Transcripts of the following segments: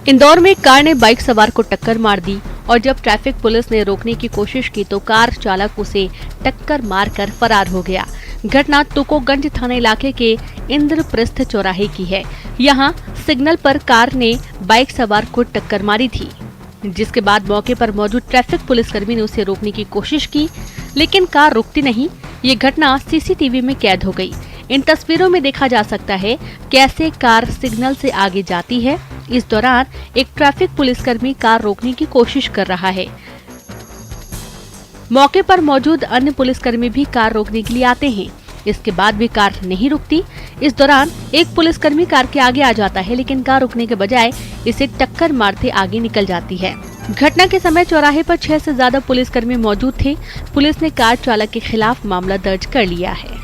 इंदौर में कार ने बाइक सवार को टक्कर मार दी और जब ट्रैफिक पुलिस ने रोकने की कोशिश की तो कार चालक उसे टक्कर मारकर फरार हो गया। घटना तुकोगंज थाना इलाके के इंद्रप्रस्थ चौराहे की है। यहां सिग्नल पर कार ने बाइक सवार को टक्कर मारी थी, जिसके बाद मौके पर मौजूद ट्रैफिक पुलिसकर्मी ने उसे रोकने की कोशिश की, लेकिन कार रुकती नहीं। ये घटना सीसीटीवी में कैद हो गई। इन तस्वीरों में देखा जा सकता है कैसे कार सिग्नल से आगे जाती है। इस दौरान एक ट्रैफिक पुलिसकर्मी कार रोकने की कोशिश कर रहा है। मौके पर मौजूद अन्य पुलिसकर्मी भी कार रोकने के लिए आते हैं। इसके बाद भी कार नहीं रुकती। इस दौरान एक पुलिसकर्मी कार के आगे आ जाता है, लेकिन कार रुकने के बजाय इसे टक्कर मारते आगे निकल जाती है। घटना के समय चौराहे पर 6 से ज्यादा पुलिसकर्मी मौजूद थे। पुलिस ने कार चालक के खिलाफ मामला दर्ज कर लिया है।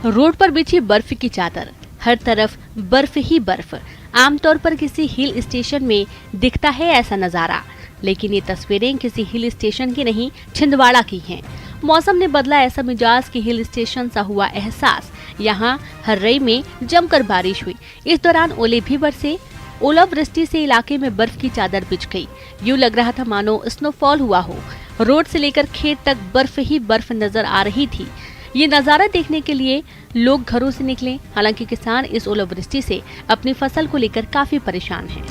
रोड पर बिछी बर्फ की चादर, हर तरफ बर्फ ही बर्फ। आमतौर पर किसी हिल स्टेशन में दिखता है ऐसा नजारा, लेकिन ये तस्वीरें किसी हिल स्टेशन की नहीं, छिंदवाड़ा की हैं। मौसम ने बदला ऐसा मिजाज कि हिल स्टेशन सा हुआ एहसास। यहाँ हर्रई में जमकर बारिश हुई। इस दौरान ओले भी बरसे। ओलावृष्टि से इलाके में बर्फ की चादर बिछ गई। यूं लग रहा था मानो स्नोफॉल हुआ हो। रोड से लेकर खेत तक बर्फ ही बर्फ नजर आ रही थी। ये नजारा देखने के लिए लोग घरों से निकले। हालांकि किसान इस ओलावृष्टि से अपनी फसल को लेकर काफी परेशान हैं।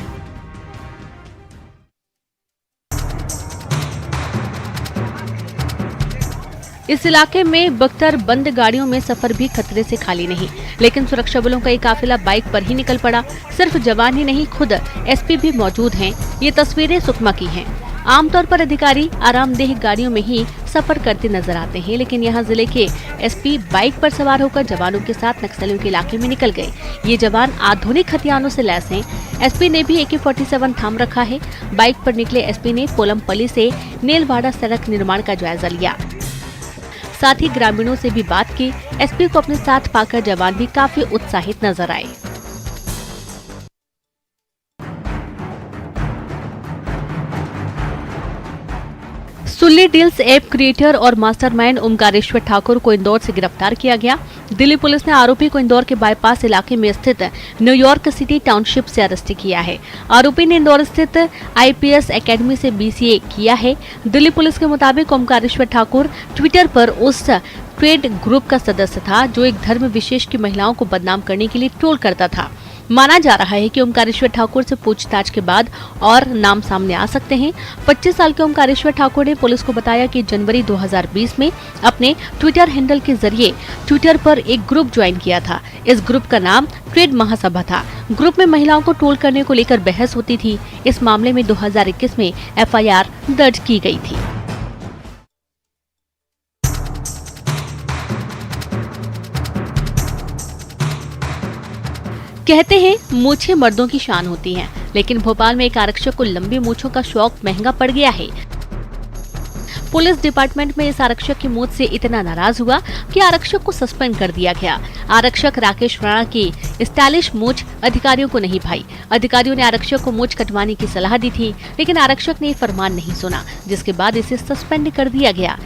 इस इलाके में बख्तर बंद गाड़ियों में सफर भी खतरे से खाली नहीं, लेकिन सुरक्षा बलों का एक काफिला बाइक पर ही निकल पड़ा। सिर्फ जवान ही नहीं, खुद एसपी भी मौजूद हैं। ये तस्वीरें सुकमा की हैं। आमतौर पर अधिकारी आरामदेह गाड़ियों में ही सफर करते नजर आते हैं, लेकिन यहाँ जिले के एसपी बाइक पर सवार होकर जवानों के साथ नक्सलियों के इलाके में निकल गए। ये जवान आधुनिक हथियारों से लैस हैं। एसपी ने भी AK-47 थाम रखा है। बाइक पर निकले एसपी ने पोलमपल्ली से नेलवाड़ा सड़क निर्माण का जायजा लिया। साथ ही ग्रामीणों से भी बात की। एसपी को अपने साथ पाकर जवान भी काफी उत्साहित नजर आए। सुल्ली डील्स ऐप क्रिएटर और मास्टरमाइंड ओमकारेश्वर ठाकुर को इंदौर से गिरफ्तार किया गया। दिल्ली पुलिस ने आरोपी को इंदौर के बाईपास इलाके में स्थित न्यूयॉर्क सिटी टाउनशिप से अरेस्ट किया है। आरोपी ने इंदौर स्थित IPS एकेडमी से BCA किया है। दिल्ली पुलिस के मुताबिक ओमकारेश्वर ठाकुर ट्विटर पर उस ट्रेड ग्रुप का सदस्य था जो एक धर्म विशेष की महिलाओं को बदनाम करने के लिए ट्रोल करता था। माना जा रहा है कि ओमकारेश्वर ठाकुर से पूछताछ के बाद और नाम सामने आ सकते हैं। 25 साल के ओमकारेश्वर ठाकुर ने पुलिस को बताया कि जनवरी 2020 में अपने ट्विटर हैंडल के जरिए ट्विटर पर एक ग्रुप ज्वाइन किया था। इस ग्रुप का नाम ट्रेड महासभा था। ग्रुप में महिलाओं को ट्रोल करने को लेकर बहस होती थी। इस मामले में 2021 में FIR दर्ज की गई थी। कहते हैं मूछें मर्दों की शान होती हैं, लेकिन भोपाल में एक आरक्षक को लंबी मूछों का शौक महंगा पड़ गया है। पुलिस डिपार्टमेंट में इस आरक्षक की मूछ से इतना नाराज हुआ कि आरक्षक को सस्पेंड कर दिया गया। आरक्षक राकेश राणा की स्टाइलिश मूछ अधिकारियों को नहीं भाई। अधिकारियों ने आरक्षक को मूछ कटवाने की सलाह दी थी, लेकिन आरक्षक ने फरमान नहीं सुना, जिसके बाद इसे सस्पेंड कर दिया गया।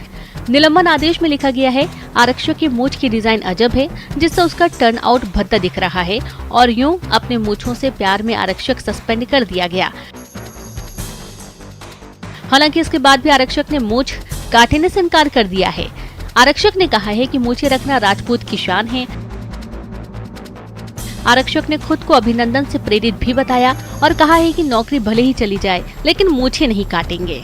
निलंबन आदेश में लिखा गया है, आरक्षक की मूछ की डिजाइन अजब है, जिससे उसका टर्न आउट भद्दा दिख रहा है और यूं अपने मूछों से प्यार में आरक्षक सस्पेंड कर दिया गया। हालांकि इसके बाद भी आरक्षक ने मूछ काटने से इनकार कर दिया है। आरक्षक ने कहा है कि मूछें रखना राजपूत की शान है। आरक्षक ने खुद को अभिनंदन से प्रेरित भी बताया और कहा है कि नौकरी भले ही चली जाए, लेकिन मूछें नहीं काटेंगे।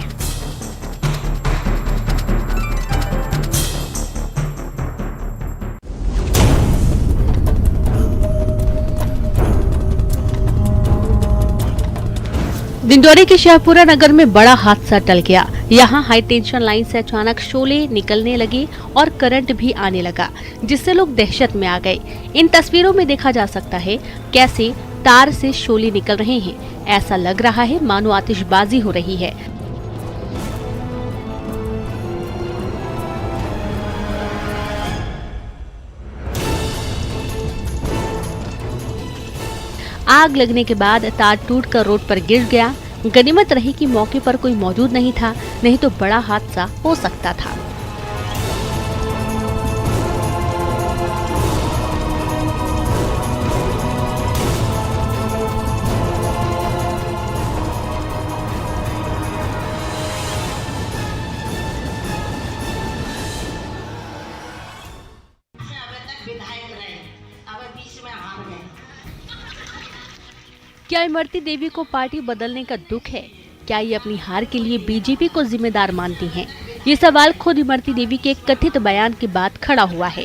दिंडोरी के शाहपुरा नगर में बड़ा हादसा टल गया। यहाँ हाई टेंशन लाइन से अचानक शोले निकलने लगे और करंट भी आने लगा, जिससे लोग दहशत में आ गए। इन तस्वीरों में देखा जा सकता है कैसे तार से शोले निकल रहे हैं। ऐसा लग रहा है मानो आतिशबाजी हो रही है। आग लगने के बाद तार टूटकर रोड पर गिर गया। गनीमत रही कि मौके पर कोई मौजूद नहीं था, नहीं तो बड़ा हादसा हो सकता था। क्या इमरती देवी को पार्टी बदलने का दुख है? क्या ये अपनी हार के लिए बीजेपी को जिम्मेदार मानती हैं? ये सवाल खुद इमरती देवी के कथित बयान के बाद खड़ा हुआ है।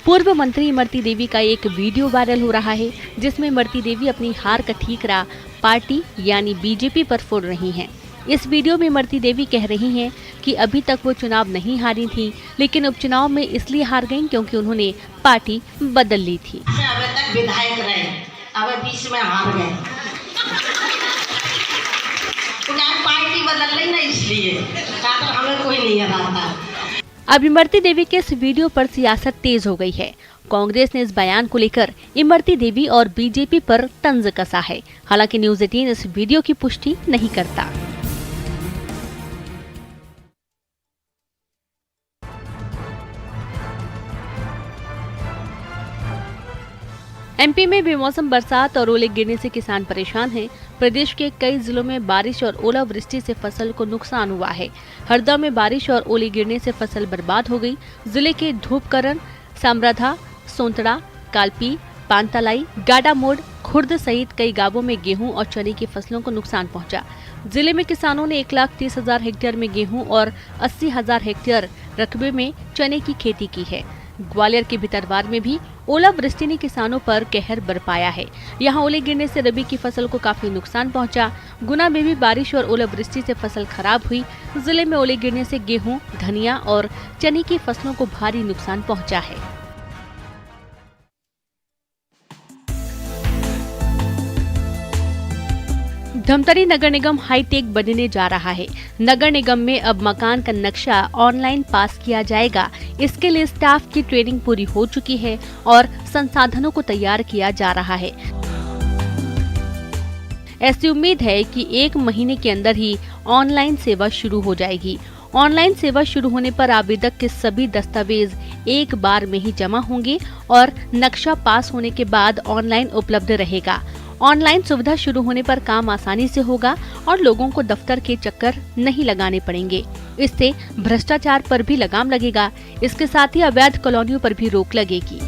पूर्व मंत्री इमरती देवी का एक वीडियो वायरल हो रहा है, जिसमें इमरती देवी अपनी हार का ठीकरा पार्टी यानी बीजेपी पर फोड़ रही हैं। इस वीडियो में इमरती देवी कह रही हैं कि अभी तक वो चुनाव नहीं हारी थी, लेकिन उपचुनाव में इसलिए हार गईं क्योंकि उन्होंने पार्टी बदल ली थी। अब तक विधायक रहे, अब बीच में हार गए, पार्टी बदल ली ना, इसलिए हमें कोई नहीं हराता। अब इमरती देवी के इस वीडियो पर सियासत तेज हो गई है। कांग्रेस ने इस बयान को लेकर इमरती देवी और बीजेपी पर तंज कसा है। हालांकि न्यूज़ 18 इस वीडियो की पुष्टि नहीं करता। एमपी में बेमौसम बरसात और ओले गिरने से किसान परेशान हैं। प्रदेश के कई जिलों में बारिश और ओलावृष्टि से फसल को नुकसान हुआ है। हरदा में बारिश और ओले गिरने से फसल बर्बाद हो गई। जिले के धूपकरण, समराधा, सोंतड़ा, कालपी, पानतलाई, गाडामोड़, खुर्द सहित कई गांवों में गेहूं और चने की फसलों को नुकसान पहुंचा। जिले में किसानों ने 1,30,000 हेक्टेयर में गेहूं और 80,000 हेक्टेयर रकबे में चने की खेती की है। ग्वालियर के भितरवार में भी ओलावृष्टि ने किसानों पर कहर बरपाया है। यहाँ ओले गिरने से रबी की फसल को काफी नुकसान पहुंचा। गुना में भी बारिश और ओलावृष्टि से फसल खराब हुई। जिले में ओले गिरने से गेहूं, धनिया और चने की फसलों को भारी नुकसान पहुंचा है। धमतरी नगर निगम हाईटेक बनने जा रहा है। नगर निगम में अब मकान का नक्शा ऑनलाइन पास किया जाएगा। इसके लिए स्टाफ की ट्रेनिंग पूरी हो चुकी है और संसाधनों को तैयार किया जा रहा है। ऐसी उम्मीद है कि 1 महीने के अंदर ही ऑनलाइन सेवा शुरू हो जाएगी। ऑनलाइन सेवा शुरू होने पर आवेदक के सभी दस्तावेज एक बार में ही जमा होंगे और नक्शा पास होने के बाद ऑनलाइन उपलब्ध रहेगा। ऑनलाइन सुविधा शुरू होने पर काम आसानी से होगा और लोगों को दफ्तर के चक्कर नहीं लगाने पड़ेंगे। इससे भ्रष्टाचार पर भी लगाम लगेगा। इसके साथ ही अवैध कॉलोनियों पर भी रोक लगेगी।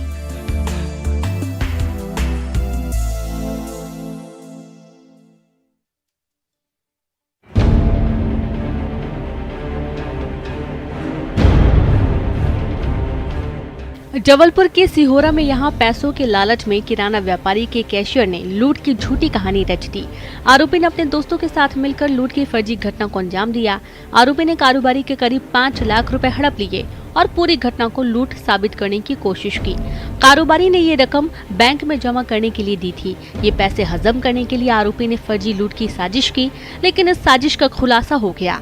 जबलपुर के सिहोरा में यहां पैसों के लालच में किराना व्यापारी के कैशियर ने लूट की झूठी कहानी रच दी। आरोपी ने अपने दोस्तों के साथ मिलकर लूट की फर्जी घटना को अंजाम दिया। आरोपी ने कारोबारी के करीब 5 लाख रुपए हड़प लिए और पूरी घटना को लूट साबित करने की कोशिश की। कारोबारी ने ये रकम बैंक में जमा करने के लिए दी थी। ये पैसे हजम करने के लिए आरोपी ने फर्जी लूट की साजिश की, लेकिन इस साजिश का खुलासा हो गया।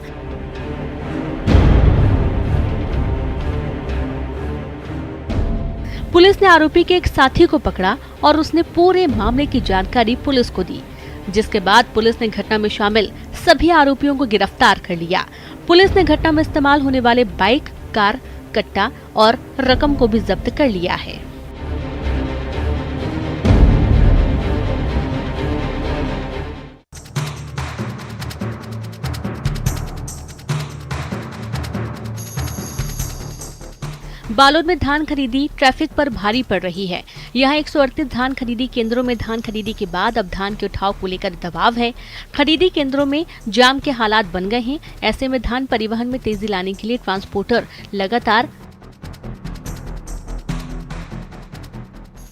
पुलिस ने आरोपी के एक साथी को पकड़ा और उसने पूरे मामले की जानकारी पुलिस को दी, जिसके बाद पुलिस ने घटना में शामिल सभी आरोपियों को गिरफ्तार कर लिया। पुलिस ने घटना में इस्तेमाल होने वाले बाइक, कार, कट्टा और रकम को भी जब्त कर लिया है। बालोद में धान खरीदी ट्रैफिक पर भारी पड़ रही है। यहाँ 138 धान खरीदी केंद्रों में धान खरीदी के बाद अब धान के उठाव को लेकर दबाव है। खरीदी केंद्रों में जाम के हालात बन गए हैं। ऐसे में धान परिवहन में तेजी लाने के लिए ट्रांसपोर्टर लगातार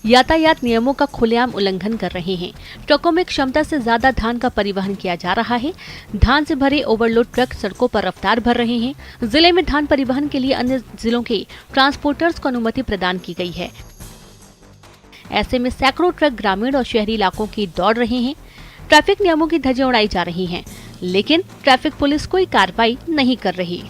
यातायात नियमों का खुलेआम उल्लंघन कर रहे हैं। ट्रकों में क्षमता से ज्यादा धान का परिवहन किया जा रहा है। धान से भरे ओवरलोड ट्रक सड़कों पर रफ्तार भर रहे हैं। जिले में धान परिवहन के लिए अन्य जिलों के ट्रांसपोर्टर्स को अनुमति प्रदान की गई है। ऐसे में सैकड़ों ट्रक ग्रामीण और शहरी इलाकों की दौड़ रहे हैं। ट्रैफिक नियमों की धज्जियां उड़ाई जा रही हैं, लेकिन ट्रैफिक पुलिस कोई कार्रवाई नहीं कर रही।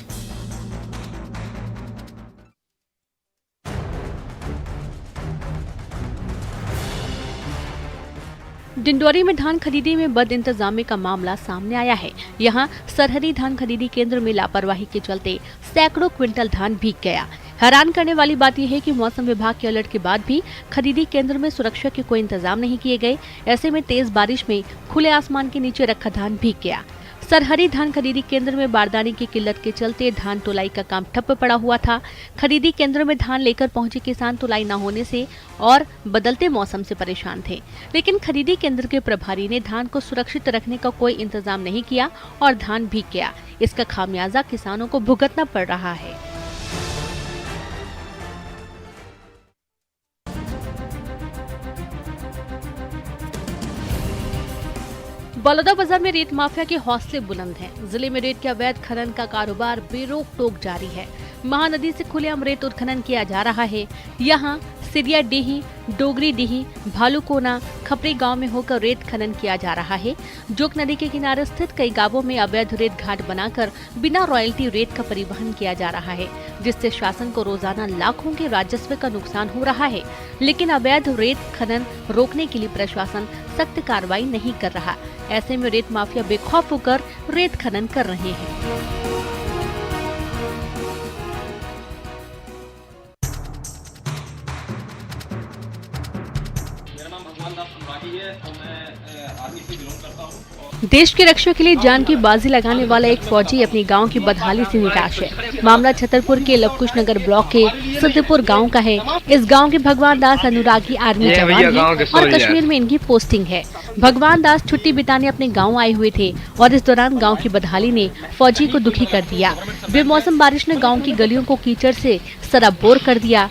डिंडोरी में धान खरीदी में बद इंतजामी का मामला सामने आया है। यहाँ सरहदी धान खरीदी केंद्र में लापरवाही के चलते सैकड़ों क्विंटल धान भीग गया। हैरान करने वाली बात यह है कि मौसम विभाग के अलर्ट के बाद भी खरीदी केंद्र में सुरक्षा के कोई इंतजाम नहीं किए गए। ऐसे में तेज बारिश में खुले आसमान के नीचे रखा धान भीग गया। सरहरी धान खरीदी केंद्र में बारदाने की किल्लत के चलते धान तुलाई का काम ठप्प पड़ा हुआ था। खरीदी केंद्र में धान लेकर पहुंचे किसान तुलाई न होने से और बदलते मौसम से परेशान थे, लेकिन खरीदी केंद्र के प्रभारी ने धान को सुरक्षित रखने का कोई इंतजाम नहीं किया और धान भीग गया। इसका खामियाजा किसानों को भुगतना पड़ रहा है। बलौदाबाजार में रेत माफिया के हौसले बुलंद हैं। जिले में रेत के अवैध खनन का कारोबार बेरोक टोक जारी है। महानदी से खुलेआम रेत उत्खनन किया जा रहा है। यहाँ सिरिया डीही, डोगरी डीही, भालूकोना, खपरी गांव में होकर रेत खनन किया जा रहा है। जोक नदी के किनारे स्थित कई गांवों में अवैध रेत घाट बनाकर बिना रॉयल्टी रेत का परिवहन किया जा रहा है, जिससे शासन को रोजाना लाखों के राजस्व का नुकसान हो रहा है। लेकिन अवैध रेत खनन रोकने के लिए प्रशासन सख्त कार्रवाई नहीं कर रहा। ऐसे में रेत माफिया बेखौफ होकर रेत खनन कर रहे हैं। देश की रक्षा के लिए जान की बाजी लगाने वाला एक फौजी अपने गांव की बदहाली से निराश है। मामला छतरपुर के लवकुश नगर ब्लॉक के सिद्धपुर गांव का है। इस गांव के भगवान दास अनुरागी आर्मी जवान हैं और कश्मीर में इनकी पोस्टिंग है। भगवान दास छुट्टी बिताने अपने गांव आए हुए थे और इस दौरान गांव की बदहाली ने फौजी को दुखी कर दिया। बेमौसम बारिश ने गाँव की गलियों को कीचड़ से सराबोर कर दिया।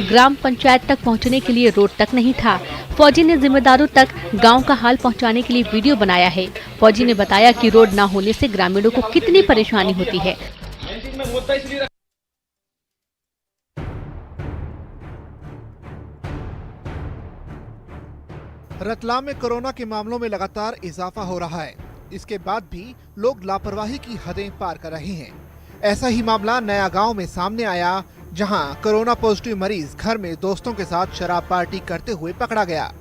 ग्राम पंचायत तक पहुंचने के लिए रोड तक नहीं था। फौजी ने जिम्मेदारों तक गांव का हाल पहुंचाने के लिए वीडियो बनाया है। फौजी ने बताया कि रोड न होने से ग्रामीणों को कितनी परेशानी होती है। रतलाम में कोरोना के मामलों में लगातार इजाफा हो रहा है। इसके बाद भी लोग लापरवाही की हदें पार कर रहे हैं। ऐसा ही मामला नया गांव में सामने आया, जहां कोरोना पॉजिटिव मरीज घर में दोस्तों के साथ शराब पार्टी करते हुए पकड़ा गया।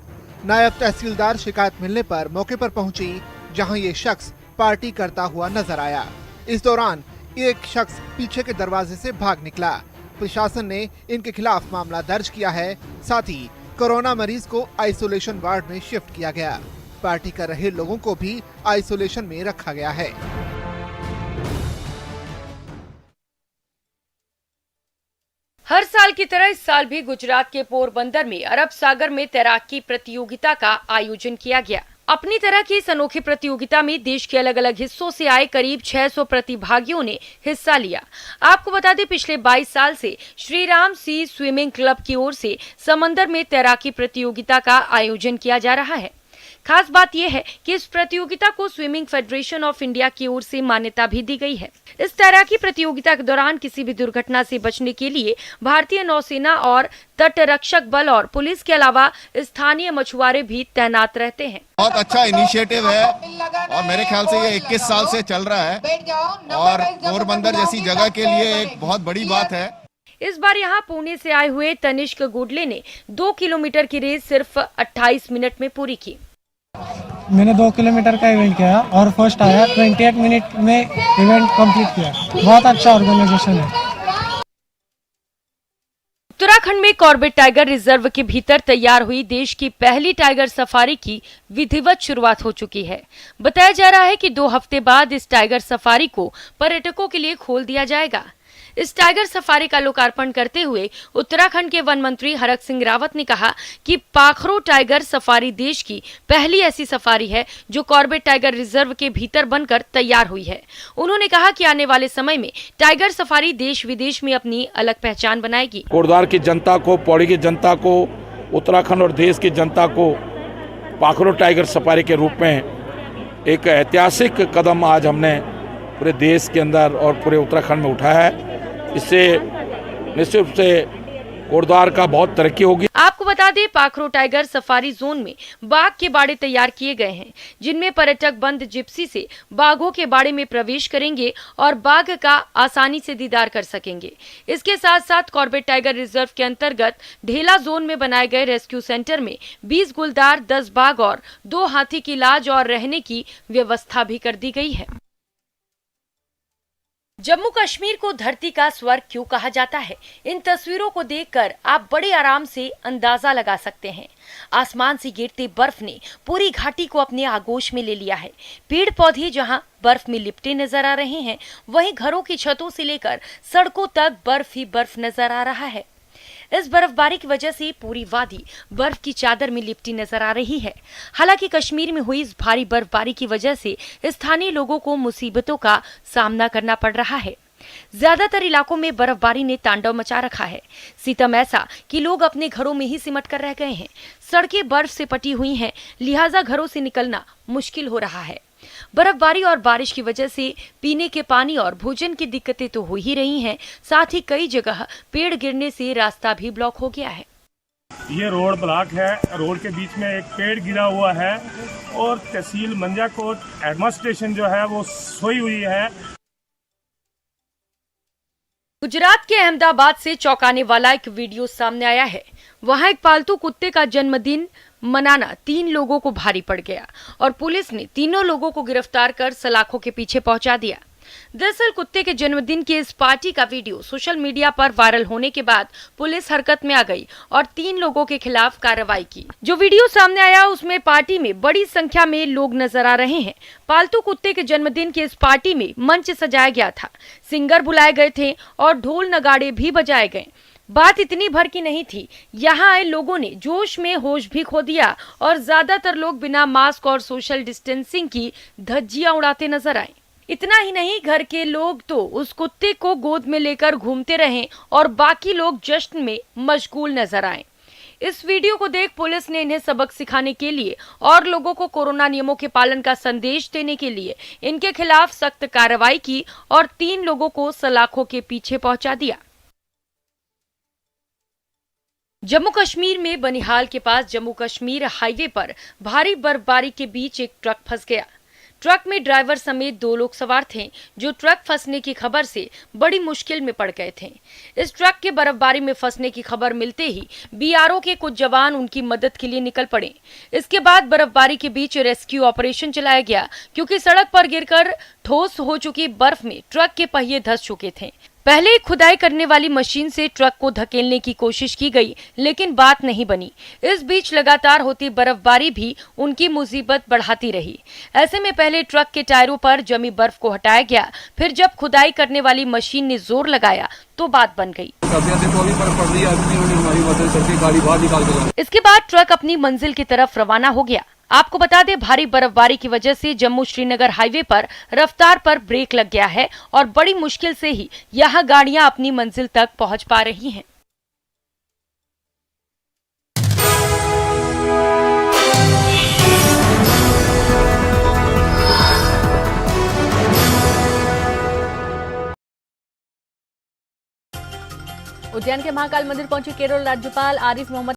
नायब तहसीलदार शिकायत मिलने पर मौके पर पहुंची, जहां ये शख्स पार्टी करता हुआ नजर आया। इस दौरान एक शख्स पीछे के दरवाजे से भाग निकला। प्रशासन ने इनके खिलाफ मामला दर्ज किया है। साथ ही कोरोना मरीज को आइसोलेशन वार्ड में शिफ्ट किया गया। पार्टी कर रहे लोगों को भी आइसोलेशन में रखा गया है। हर साल की तरह इस साल भी गुजरात के पोरबंदर में अरब सागर में तैराकी प्रतियोगिता का आयोजन किया गया। अपनी तरह की इस अनोखी प्रतियोगिता में देश के अलग अलग हिस्सों से आए करीब 600 प्रतिभागियों ने हिस्सा लिया। आपको बता दें, पिछले 22 साल से श्री राम सी स्विमिंग क्लब की ओर से समंदर में तैराकी प्रतियोगिता का आयोजन किया जा रहा है। खास बात यह है कि इस प्रतियोगिता को स्विमिंग फेडरेशन ऑफ इंडिया की ओर से मान्यता भी दी गई है। इस तैराकी प्रतियोगिता के दौरान किसी भी दुर्घटना से बचने के लिए भारतीय नौसेना और तटरक्षक बल और पुलिस के अलावा स्थानीय मछुआरे भी तैनात रहते हैं। बहुत अच्छा इनिशिएटिव है और मेरे ख्याल से ये 21 साल से चल रहा है और पोरबंदर जैसी जगह के लिए एक बहुत बड़ी बात है। इस बार यहाँ पुणे से आए हुए तनिष्क गुडले ने 2 किलोमीटर की रेस सिर्फ 28 मिनट में पूरी की। मैंने 2 किलोमीटर का इवेंट किया और फर्स्ट आया। 28 मिनट में इवेंट कंप्लीट किया। बहुत अच्छा ऑर्गेनाइजेशन है। उत्तराखंड में कॉर्बेट टाइगर रिजर्व के भीतर तैयार हुई देश की पहली टाइगर सफारी की विधिवत शुरुआत हो चुकी है। बताया जा रहा है कि 2 हफ्ते बाद इस टाइगर सफारी को पर्यटकों के लिए खोल दिया जाएगा। इस टाइगर सफारी का लोकार्पण करते हुए उत्तराखंड के वन मंत्री हरक सिंह रावत ने कहा कि पाखरो टाइगर सफारी देश की पहली ऐसी सफारी है जो कॉर्बेट टाइगर रिजर्व के भीतर बनकर तैयार हुई है। उन्होंने कहा कि आने वाले समय में टाइगर सफारी देश विदेश में अपनी अलग पहचान बनाएगी। कोटद्वार की जनता को, पौड़ी की जनता को, उत्तराखंड और देश की जनता को पाखरो टाइगर सफारी के रूप में एक ऐतिहासिक कदम आज हमने पूरे देश के अंदर और पूरे उत्तराखंड में उठाया है। इससे निश्चित रूप से कोटद्वार का बहुत तरक्की होगी। आपको बता दें, पाखरो टाइगर सफारी जोन में बाघ के बाड़े तैयार किए गए हैं, जिनमें पर्यटक बंद जिप्सी से बाघों के बाड़े में प्रवेश करेंगे और बाघ का आसानी से दीदार कर सकेंगे। इसके साथ साथ कॉर्बेट टाइगर रिजर्व के अंतर्गत ढेला जोन में बनाए गए रेस्क्यू सेंटर में 20 गुलदार, 10 बाघ और 2 हाथी की इलाज और रहने की व्यवस्था भी कर दी गई है। जम्मू कश्मीर को धरती का स्वर्ग क्यों कहा जाता है? इन तस्वीरों को देखकर आप बड़े आराम से अंदाजा लगा सकते हैं। आसमान से गिरती बर्फ ने पूरी घाटी को अपने आगोश में ले लिया है। पेड़ पौधे जहां बर्फ में लिपटे नजर आ रहे हैं, वहीं घरों की छतों से लेकर सड़कों तक बर्फ ही बर्फ नजर आ रहा है। इस बर्फबारी की वजह से पूरी वादी बर्फ की चादर में लिपटी नजर आ रही है। हालांकि कश्मीर में हुई इस भारी बर्फबारी की वजह से स्थानीय लोगों को मुसीबतों का सामना करना पड़ रहा है। ज्यादातर इलाकों में बर्फबारी ने तांडव मचा रखा है। सितम ऐसा कि लोग अपने घरों में ही सिमट कर रह गए हैं। सड़कें बर्फ से पटी हुई हैं, लिहाजा घरों से निकलना मुश्किल हो रहा है। बर्फबारी और बारिश की वजह से पीने के पानी और भोजन की दिक्कतें तो हो ही रही हैं, साथ ही कई जगह पेड़ गिरने से रास्ता भी ब्लॉक हो गया है। ये रोड ब्लॉक है। रोड के बीच में एक पेड़ गिरा हुआ है और तहसील मंजाकोट एडमिनिस्ट्रेशन जो है वो सोई हुई है। गुजरात के अहमदाबाद से चौंकाने वाला एक वीडियो सामने आया है। वहां एक पालतू कुत्ते का जन्मदिन मनाना 3 लोगों को भारी पड़ गया और पुलिस ने तीनों लोगों को गिरफ्तार कर सलाखों के पीछे पहुंचा दिया। दरअसल कुत्ते के जन्मदिन की इस पार्टी का वीडियो सोशल मीडिया पर वायरल होने के बाद पुलिस हरकत में आ गई और 3 लोगों के खिलाफ कार्रवाई की। जो वीडियो सामने आया उसमें पार्टी में बड़ी संख्या में लोग नजर आ रहे हैं। पालतू कुत्ते के जन्मदिन की इस पार्टी में मंच सजाया गया था, सिंगर बुलाए गए थे और ढोल नगाड़े भी बजाए गए। बात इतनी भर की नहीं थी, यहाँ आए लोगों ने जोश में होश भी खो दिया और ज्यादातर लोग बिना मास्क और सोशल डिस्टेंसिंग की धज्जियां उड़ाते नजर आए। इतना ही नहीं, घर के लोग तो उस कुत्ते को गोद में लेकर घूमते रहे और बाकी लोग जश्न में मशगूल नजर आए। इस वीडियो को देख पुलिस ने इन्हें सबक सिखाने के लिए और लोगों को कोरोना नियमों के पालन का संदेश देने के लिए इनके खिलाफ सख्त कार्रवाई की और 3 लोगों को सलाखों के पीछे पहुंचा दिया। जम्मू कश्मीर में बनिहाल के पास जम्मू कश्मीर हाईवे पर भारी बर्फबारी के बीच एक ट्रक फंस गया। ट्रक में ड्राइवर समेत 2 लोग सवार थे, जो ट्रक फंसने की खबर से बड़ी मुश्किल में पड़ गए थे। इस ट्रक के बर्फबारी में फंसने की खबर मिलते ही बीआरओ के कुछ जवान उनकी मदद के लिए निकल पड़े। इसके बाद बर्फबारी के बीच रेस्क्यू ऑपरेशन चलाया गया, क्योंकि सड़क पर गिरकर ठोस हो चुकी बर्फ में ट्रक के पहिए धंस चुके थे। पहले खुदाई करने वाली मशीन से ट्रक को धकेलने की कोशिश की गई, लेकिन बात नहीं बनी। इस बीच लगातार होती बर्फबारी भी उनकी मुसीबत बढ़ाती रही। ऐसे में पहले ट्रक के टायरों पर जमी बर्फ को हटाया गया, फिर जब खुदाई करने वाली मशीन ने जोर लगाया तो बात बन गई। इसके बाद ट्रक अपनी मंजिल की तरफ रवाना हो गया। आपको बता दें, भारी बर्फबारी की वजह से जम्मू श्रीनगर हाईवे पर रफ्तार पर ब्रेक लग गया है और बड़ी मुश्किल से ही यहां गाड़ियां अपनी मंजिल तक पहुंच पा रही हैं। उज्जैन के महाकाल मंदिर पहुंचे केरल राज्यपाल आरिफ मोहम्मद